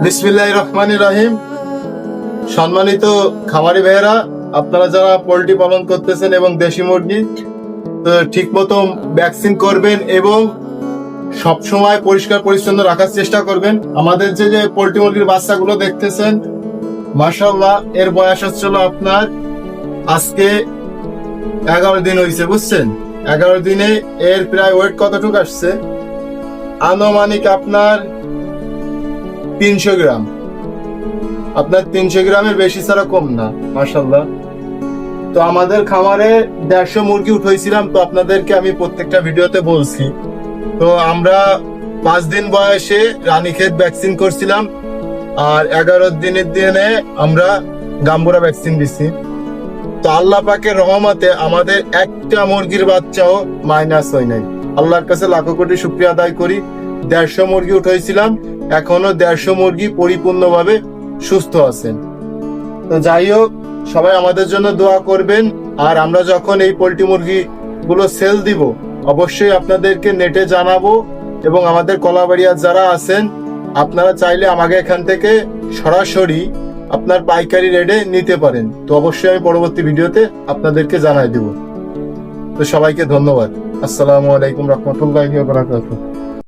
বিসমিল্লাহির রহমানির রহিম। সম্মানিত খামারি ভাইয়েরা, আপনারা যারা পোল্ট্রি পালন করতেছেন এবং দেশি মুরগি, তো ঠিক মতো ভ্যাকসিন করবেন এবং সবসময় পরিষ্কার পরিচ্ছন্ন রাখার চেষ্টা করবেন। আমাদের যে পোল্ট্রি মুরগির বাচ্চাগুলো দেখতেছেন, মাশাআল্লাহ, এর বয়স হচ্ছিল আপনার আজকে 11 দিন হয়েছে, বুঝছেন? 11 দিনে এর প্রায় ওয়েট কতটুকু আসছে? আনুমানিক আপনার 300 গ্রাম। আপনার 300 গ্রামের বেশি ছাড়া কম না, মাশাআল্লাহ। তো আমাদের খামারে 150 মুরগি উঠাইছিলাম, তো আপনাদেরকে আমি প্রত্যেকটা ভিডিওতে বলছি। তো আমরা 5 দিন বয়সে রানীক্ষেত ভ্যাকসিন করছিলাম, আর 11 দিনের দিনে আমরা গাম্বুরা ভ্যাকসিন দিছি। তো আল্লাহ পাকের রহমতে আমাদের একটা মুরগির বাচ্চাও মাইনাস হয় নাই। আল্লাহর কাছে লাখো কোটি শুকরিয়া আদায় করি। 150 মুরগি উঠাইছিলাম, এখনো 150 মুরগি পরিপূর্ণভাবে সুস্থ আছেন। তো যাই হোক, সবাই আমাদের জন্য দোয়া করবেন। আর আমরা যখন এই পোল্ট্রি মুরগি গুলো সেল দিব, অবশ্যই আপনাদেরকে নেটে জানাবো। এবং আমাদের কলাবাড়িয়া যারা আছেন, আপনারা চাইলে আমাকে এখান থেকে সরাসরি আপনার পাইকারি রেটে নিতে পারেন। তো অবশ্যই আমি পরবর্তী ভিডিওতে আপনাদেরকে জানাই দেব। তো সবাইকে ধন্যবাদ। আসসালামু আলাইকুম রহমতুল্লাহি ওয়া বারাকাতুহু।